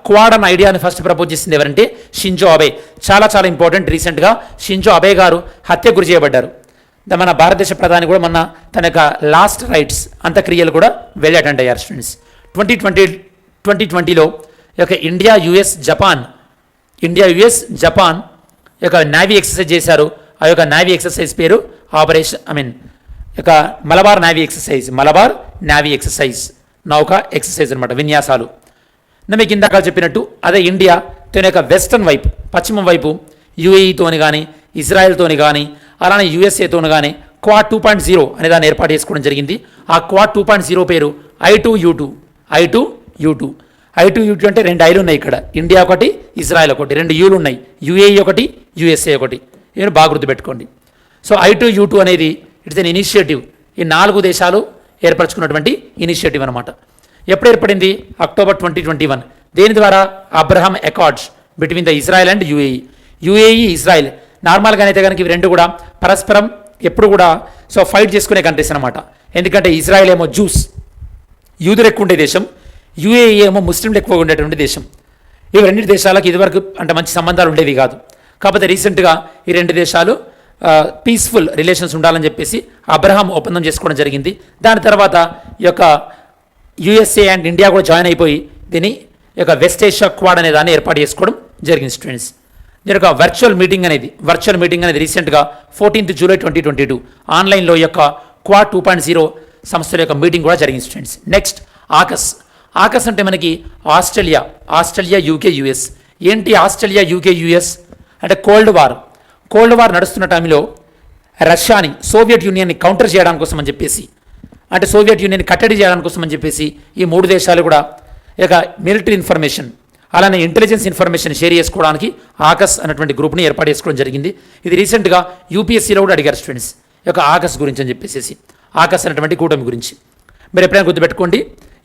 క్వాడ్ అన్న ఐడియాని ఫస్ట్ ప్రపోజ్ చేసింది ఎవరంటే షింజో అబే. చాలా చాలా ఇంపార్టెంట్. రీసెంట్గా షింజో అబే గారు హత్య గురి చేయబడ్డారు. మన భారతదేశ ప్రధాని కూడా మొన్న తన యొక్క లాస్ట్ రైట్స్ అంత్యక్రియలు కూడా వెళ్ళి అటెండ్ అయ్యారు స్టూడెంట్స్. 2020లో యొక్క ఇండియా యుఎస్ జపాన్ యొక్క నేవీ ఎక్సర్సైజ్ చేశారు. ఆ యొక్క నేవీ ఎక్సర్సైజ్ పేరు యొక్క మలబార్ నేవీ ఎక్సర్సైజ్, నౌకా ఎక్సర్సైజ్ అనమాట, విన్యాసాలు. మీకు ఇందాక చెప్పినట్టు అదే ఇండియా తన యొక్క వెస్టర్న్ వైపు, పశ్చిమం వైపు యుఏఈతోని కానీ ఇజ్రాయెల్తోని కానీ అలానే యుఎస్ఏతోని కానీ క్వాడ్ 2.0 అనే దాన్ని ఏర్పాటు చేసుకోవడం జరిగింది. ఆ క్వాడ్ 2.0 పేరు I2U2 అంటే 2 ఐలు ఉన్నాయి ఇక్కడ, ఇండియా ఒకటి, ఇజ్రాయెల్ ఒకటి, 2 యూలు ఉన్నాయి, యుఏఈ ఒకటి, యుఎస్ఏ ఒకటి. నేను బాగా గుర్తుపెట్టుకోండి. సో I2U2 అనేది ఇట్స్ ఎన్ ఇనిషియేటివ్. ఈ 4 దేశాలు ఏర్పరచుకున్నటువంటి ఇనిషియేటివ్ అనమాట. ఎప్పుడు ఏర్పడింది? అక్టోబర్ 2021. దేని ద్వారా? Abraham Accords between the Israel and UAE Israel. నార్మల్గా అయితే కనుక ఇవి రెండు కూడా పరస్పరం ఎప్పుడు కూడా ఫైట్ చేసుకునే కంట్రీస్ అనమాట. ఎందుకంటే ఇజ్రాయెల్ ఏమో యూదులు ఎక్కువ ఉండే దేశం, యుఏఈ ఏమో ముస్లింలు ఎక్కువగా ఉండేటువంటి దేశం. ఈ 2 దేశాలకు ఇదివరకు అంటే మంచి సంబంధాలు ఉండేవి కాదు. కాకపోతే రీసెంట్గా ఈ 2 దేశాలు పీస్ఫుల్ రిలేషన్స్ ఉండాలని చెప్పేసి అబ్రహాం ఒప్పందం చేసుకోవడం జరిగింది. దాని తర్వాత ఈ యొక్క యుఎస్ఏ అండ్ ఇండియా కూడా జాయిన్ అయిపోయి దీన్ని యొక్క వెస్ట్ ఏషియా క్వాడ్ అనే దాన్ని ఏర్పాటు చేసుకోవడం జరిగింది స్టూడెంట్స్. దీని యొక్క వర్చువల్ మీటింగ్ అనేది రీసెంట్గా 14th జూలై 2022 ఆన్లైన్లో యొక్క క్వాడ్ 2.0 సంస్థల యొక్క మీటింగ్ కూడా జరిగింది స్టూడెంట్స్. నెక్స్ట్ ఆకస్ అంటే మనకి ఆస్ట్రేలియా యూకే యుఎస్. ఏంటి ఆస్ట్రేలియా యూకే యుఎస్ అంటే కోల్డ్ వార్ నడుస్తున్న టైంలో రష్యాని, సోవియట్ యూనియన్ని కౌంటర్ చేయడానికి కోసం అని చెప్పేసి, అంటే సోవియట్ యూనియన్ని కట్టడి చేయడానికి కోసం అని చెప్పేసి ఈ 3 దేశాలు కూడా ఇక మిలిటరీ ఇన్ఫర్మేషన్ అలానే ఇంటెలిజెన్స్ ఇన్ఫర్మేషన్ షేర్ చేసుకోవడానికి ఆకస్ అనేటువంటి గ్రూప్ని ఏర్పాటు చేసుకోవడం జరిగింది. ఇది రీసెంట్గా యూపీఎస్సీలో కూడా అడిగారు స్టూడెంట్స్ ఈ యొక్క ఆకస్ గురించి అని చెప్పేసి, ఆకస్ అనేటువంటి కూటమి గురించి. మీరు ఎప్పుడైనా గుర్తుపెట్టుకోండి.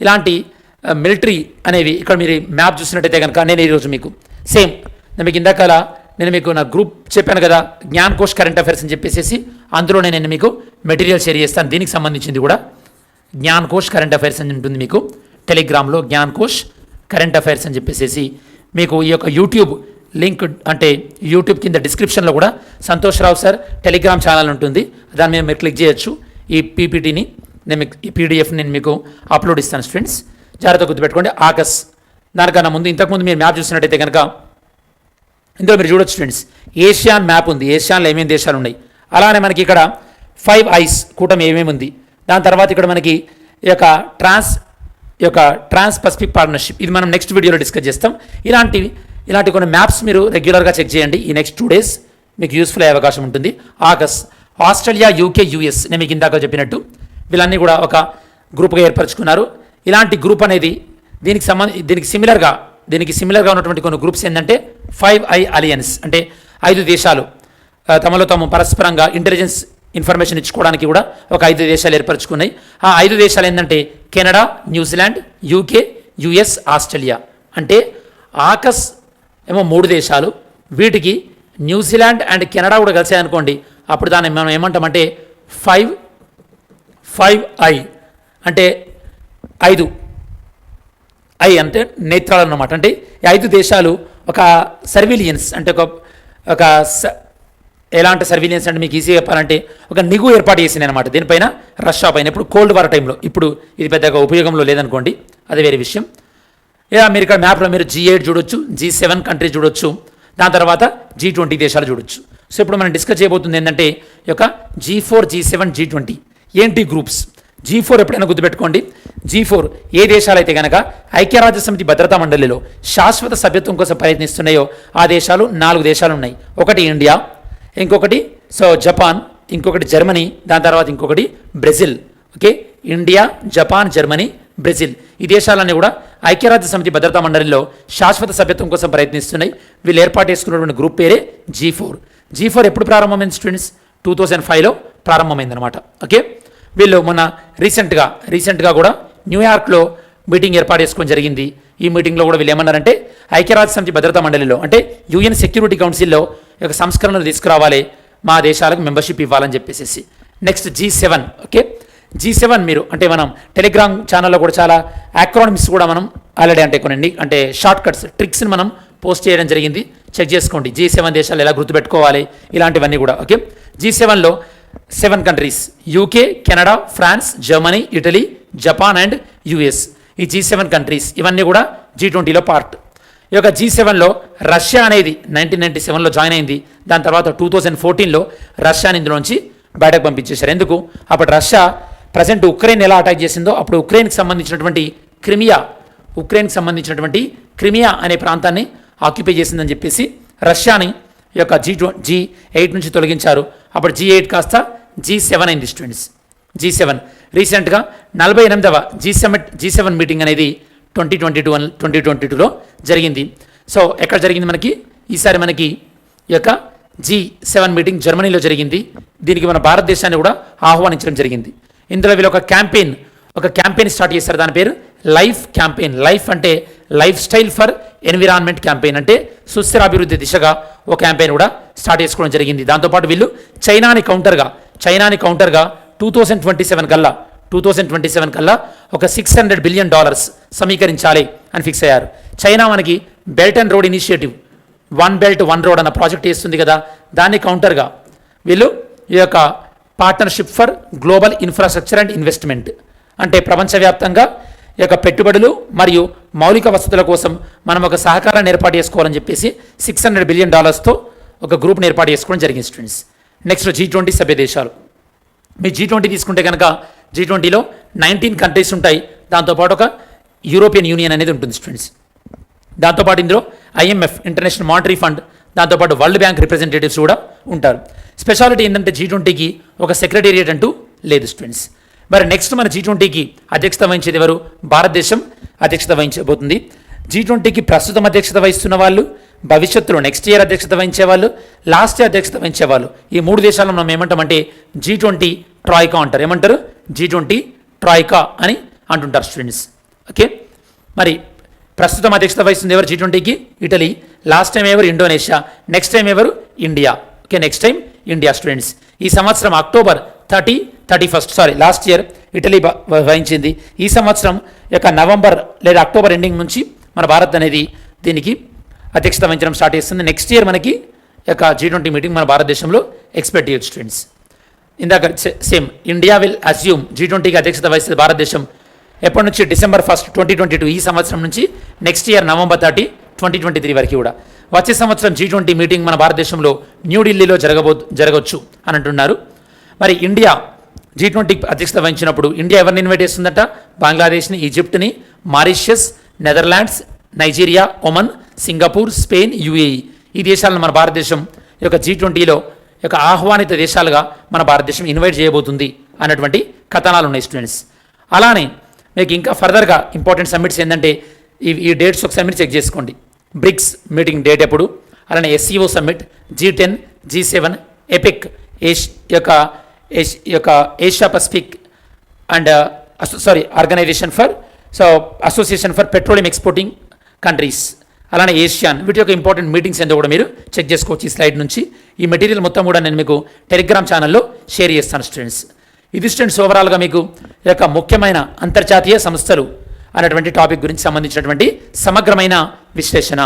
ఇలాంటి మిలిటరీ అనేవి ఇక్కడ మీరు మ్యాప్ చూసినట్టయితే కనుక నేను ఈరోజు మీకు సేమ్ మీకు ఇందాక నేను మీకు నా గ్రూప్ చెప్పాను కదా, జ్ఞాన్ కోష్ కరెంట్ అఫైర్స్ అని చెప్పేసి, అందులోనే నేను మీకు మెటీరియల్ షేర్ చేస్తాను. దీనికి సంబంధించింది కూడా జ్ఞాన్ కోష్ కరెంట్ అఫైర్స్ అని ఉంటుంది మీకు టెలిగ్రామ్లో, జ్ఞాన్ కోష్ కరెంట్ అఫైర్స్ అని చెప్పేసి. మీకు ఈ యొక్క యూట్యూబ్ లింక్ అంటే యూట్యూబ్ కింద డిస్క్రిప్షన్లో కూడా సంతోష్ రావు సార్ టెలిగ్రామ్ ఛానల్ ఉంటుంది, దాని మీద మీరు క్లిక్ చేయొచ్చు. ఈ పీపీటీని ఈ పీడిఎఫ్ నేను మీకు అప్లోడ్ ఇస్తాను స్టూడెంట్స్, జాగ్రత్త గుర్తుపెట్టుకోండి. ఆకస్ దానికన్నా ముందు ఇంతకుముందు మీరు మ్యాప్ చూసినట్టయితే కనుక ఇందులో మీరు చూడొచ్చు స్టూడెంట్స్, ఏషియాన్ మ్యాప్ ఉంది, ఏషియాన్లో ఏమేమి దేశాలు ఉన్నాయి. అలానే మనకి ఇక్కడ 5 ఐస్ కూటమి ఏమేమి ఉంది. దాని తర్వాత ఇక్కడ మనకి ఈ యొక్క ట్రాన్స్ పసిఫిక్ పార్ట్నర్షిప్, ఇది మనం నెక్స్ట్ వీడియోలో డిస్కస్ చేస్తాం. ఇలాంటి కొన్ని మ్యాప్స్ మీరు రెగ్యులర్గా చెక్ చేయండి. ఈ నెక్స్ట్ 2 days మీకు యూస్ఫుల్ అయ్యే అవకాశం ఉంటుంది. ఆస్ట్రేలియా యూకే యుఎస్ నేను మీకు ఇందాక చెప్పినట్టు వీళ్ళన్నీ కూడా ఒక గ్రూప్గా ఏర్పరచుకున్నారు. ఇలాంటి గ్రూప్ అనేది దీనికి సిమిలర్గా ఉన్నటువంటి కొన్ని గ్రూప్స్ ఏంటంటే 5 అలియన్స్, అంటే 5 దేశాలు తమలో తాము పరస్పరంగా ఇంటెలిజెన్స్ ఇన్ఫర్మేషన్ ఇచ్చుకోవడానికి కూడా ఒక 5 దేశాలు ఏర్పరచుకున్నాయి. ఆ 5 దేశాలు ఏంటంటే Canada, New Zealand, UK, US, Australia. అంటే ఆకస్ ఏమో 3 దేశాలు, వీటికి న్యూజిలాండ్ అండ్ కెనడా కూడా కలిసాయనుకోండి, అప్పుడు దాన్ని మనం ఏమంటామంటే 5 అంటే 5 అంటే నేత్రాలు అన్నమాట. అంటే ఈ 5 దేశాలు ఒక సర్వీలియన్స్ అంటే ఒక ఎలాంటి సర్వీలియన్స్ అంటే మీకు ఈజీ చెప్పాలంటే ఒక నిఘు ఏర్పాటు చేసింది అనమాట దీనిపైన, రష్యా పైన. ఇప్పుడు కోల్డ్ వార్ టైంలో, ఇప్పుడు ఇది పెద్దగా ఉపయోగంలో లేదనుకోండి, అది వేరే విషయం. ఇలా మీరు ఇక్కడ మ్యాప్లో మీరు G8 చూడొచ్చు, G7 కంట్రీస్ చూడొచ్చు, దాని తర్వాత G20 దేశాలు చూడొచ్చు. సో ఇప్పుడు మనం డిస్కస్ చేయబోతుంది ఏంటంటే ఈ యొక్క G4, G7, G20 ఏంటి గ్రూప్స్. G4 ఎప్పుడైనా గుర్తుపెట్టుకోండి. G4 ఏ దేశాలైతే కనుక ఐక్యరాజ్యసమితి భద్రతా మండలిలో శాశ్వత సభ్యత్వం కోసం ప్రయత్నిస్తున్నాయో ఆ దేశాలు 4 దేశాలు ఉన్నాయి. ఒకటి ఇండియా, ఇంకొకటి జపాన్, ఇంకొకటి జర్మనీ, దాని తర్వాత ఇంకొకటి Brazil. Okay, India, Japan, Germany, Brazil ఈ దేశాలన్నీ కూడా ఐక్యరాజ్య సమితి భద్రతా మండలిలో శాశ్వత సభ్యత్వం కోసం ప్రయత్నిస్తున్నాయి. వీళ్ళు ఏర్పాటు చేసుకున్నటువంటి గ్రూప్ పేరే G4. G4 ఎప్పుడు ప్రారంభమైంది స్టూడెంట్స్? 2005లో ప్రారంభమైందనమాట. ఓకే, వీళ్ళు మొన్న రీసెంట్గా కూడా న్యూయార్క్లో మీటింగ్ ఏర్పాటు చేసుకోవడం జరిగింది. ఈ మీటింగ్లో కూడా వీళ్ళు ఏమన్నారంటే ఐక్యరాజ్య సమితి భద్రతా మండలిలో అంటే UN సెక్యూరిటీ కౌన్సిల్లో ఒక సంస్కరణలు తీసుకురావాలి, మా దేశాలకు మెంబర్షిప్ ఇవ్వాలని చెప్పేసి. Next G7. ఓకే, G7 మీరు అంటే మనం టెలిగ్రామ్ ఛానల్లో కూడా చాలా యాక్రోనిమ్స్ కూడా మనం ఆల్రెడీ అంటే కొన్ని అంటే షార్ట్ కట్స్ ట్రిక్స్ని మనం పోస్ట్ చేయడం జరిగింది, చెక్ చేసుకోండి. G7 దేశాలు ఎలా గుర్తుపెట్టుకోవాలి ఇలాంటివన్నీ కూడా. ఓకే, G7లో 7 countries UK, Canada, France, Germany, Italy, Japan and US. ఈ G7 కంట్రీస్ ఇవన్నీ కూడా G20లో పార్ట్. ఈ యొక్క G7లో రష్యా అనేది 1997లో జాయిన్ అయింది. దాని తర్వాత 2014లో రష్యాని ఇందులోంచి బయటకు పంపించేశారు. ఎందుకు? అప్పుడు రష్యా ప్రజెంట్ ఉక్రెయిన్ ఎలా అటాక్ చేసిందో అప్పుడు ఉక్రెయిన్కి సంబంధించినటువంటి క్రిమియా అనే ప్రాంతాన్ని ఆక్యుపై చేసిందని చెప్పేసి రష్యాని ఈ యొక్క G8 నుంచి తొలగించారు. అప్పుడు G8 కాస్త G7 అయింది స్టూడెంట్స్. G7 రీసెంట్గా 48వ G7 మీటింగ్ అనేది 2022లో జరిగింది. సో ఎక్కడ జరిగింది మనకి? ఈసారి మనకి ఈ యొక్క G7 మీటింగ్ జర్మనీలో జరిగింది. దీనికి మన భారతదేశాన్ని కూడా ఆహ్వానించడం జరిగింది. ఇందులో వీళ్ళు ఒక క్యాంపెయిన్ స్టార్ట్ చేశారు. దాని పేరు లైఫ్ క్యాంపెయిన్. లైఫ్ అంటే life style for environment campaign, అంటే సుస్థిరాభివృద్ధి దిశగా ఒక క్యాంపెయిన్ కూడా స్టార్ట్ చేసుకోవడం జరిగింది. దాంతోపాటు వీళ్ళు చైనాని కౌంటర్గా 2027 కల్లా ఒక $600 బిలియన్ సమీకరించాలి అని ఫిక్స్ అయ్యారు. చైనా మనకి belt and road initiative, 1 belt 1 road అన్న ప్రాజెక్ట్ చేస్తుంది కదా, దాన్ని కౌంటర్గా వీళ్ళు ఈ యొక్క partnership for global infrastructure and investment అంటే ప్రపంచవ్యాప్తంగా ఈ యొక్క పెట్టుబడులు మరియు మౌలిక వసతుల కోసం మనం ఒక సహకారాన్ని ఏర్పాటు చేసుకోవాలని చెప్పేసి $600 బిలియన్ ఒక గ్రూప్ని ఏర్పాటు చేసుకోవడం జరిగింది స్టూడెంట్స్. నెక్స్ట్ G20 సభ్య దేశాలు. మీ G20 తీసుకుంటే కనుక G20లో 19 కంట్రీస్ ఉంటాయి. దాంతోపాటు ఒక యూరోపియన్ యూనియన్ అనేది ఉంటుంది స్టూడెంట్స్. దాంతోపాటు ఇందులో IMF ఇంటర్నేషనల్ మానిటరీ ఫండ్, దాంతోపాటు వరల్డ్ బ్యాంక్ రిప్రజెంటేటివ్స్ కూడా ఉంటారు. స్పెషాలిటీ ఏంటంటే G20కి ఒక సెక్రటేరియట్ అంటూ లేదు స్టూడెంట్స్. మరి నెక్స్ట్ మన G20కి అధ్యక్షత వహించేది ఎవరు? భారతదేశం అధ్యక్షత వహించబోతుంది. G20కి ప్రస్తుతం అధ్యక్షత వహిస్తున్న వాళ్ళు, భవిష్యత్తులో నెక్స్ట్ ఇయర్ అధ్యక్షత వహించే వాళ్ళు, లాస్ట్ ఇయర్ అధ్యక్షత వహించే వాళ్ళు, ఈ 3 దేశాలను మనం ఏమంటామంటే G20 ట్రాయికా అంటారు. ఏమంటారు? G20 ట్రాయికా అని అంటుంటారు స్టూడెంట్స్. ఓకే, మరి ప్రస్తుతం అధ్యక్షత వహిస్తుంది ఎవరు G20కి? ఇటలీ. లాస్ట్ టైం ఎవరు? ఇండోనేషియా. నెక్స్ట్ టైం ఎవరు? India. Okay, next time India students. ఈ సంవత్సరం October 31 లాస్ట్ ఇయర్ ఇటలీ వహించింది. ఈ సంవత్సరం యొక్క నవంబర్ లేదా అక్టోబర్ ఎండింగ్ నుంచి మన భారత్ అనేది దీనికి అధ్యక్షత వహించడం స్టార్ట్ చేస్తుంది. నెక్స్ట్ ఇయర్ మనకి యొక్క G20 మీటింగ్ మన భారతదేశంలో ఎక్స్పెక్ట్ చేయొచ్చు స్టూడెంట్స్. ఇందాక సేమ్ ఇండియా విల్ అస్యూమ్ G20కి అధ్యక్షత వహిస్తుంది భారతదేశం ఎప్పటి నుంచి? December 1, 2022 ఈ సంవత్సరం నుంచి నెక్స్ట్ ఇయర్ November 30, 2023 వరకు కూడా. వచ్చే సంవత్సరం G20 మీటింగ్ మన భారతదేశంలో న్యూఢిల్లీలో జరగవచ్చు అని అంటున్నారు. మరి ఇండియా G20 అధ్యక్షత వహించినప్పుడు ఇండియా ఎవరిని ఇన్వైట్ చేస్తుందట? బంగ్లాదేశ్ని, ఈజిప్ట్ని, Mauritius, Netherlands, Nigeria, Oman, Singapore, Spain, UAE ఈ దేశాలను మన భారతదేశం ఈ యొక్క G20లో యొక్క ఆహ్వానిత దేశాలుగా మన భారతదేశం ఇన్వైట్ చేయబోతుంది అన్నటువంటి కథనాలు ఉన్నాయి స్టూడెంట్స్. అలానే మీకు ఇంకా ఫర్దర్గా ఇంపార్టెంట్ సమ్మిట్స్ ఏంటంటే ఈ డేట్స్ ఒకసారి మీరు చెక్ చేసుకోండి. బ్రిక్స్ మీటింగ్ డేట్ ఎప్పుడు, అలానే SCO సమ్మిట్, G10, G7, ఎపిక్ యొక్క Asia Pacific and organisation for association for petroleum exporting countries, అలానే ఏషియాన్, వీటి యొక్క ఇంపార్టెంట్ మీటింగ్స్ ఏంటో కూడా మీరు చెక్ చేసుకోవచ్చు ఈ స్లైడ్ నుంచి. ఈ మెటీరియల్ మొత్తం కూడా నేను మీకు టెలిగ్రామ్ ఛానల్లో షేర్ చేస్తాను స్టూడెంట్స్. ఇది స్టూడెంట్స్ ఓవరాల్గా మీకు ఈ యొక్క ముఖ్యమైన అంతర్జాతీయ సంస్థలు అనేటువంటి టాపిక్ గురించి సంబంధించినటువంటి సమగ్రమైన విశ్లేషణ.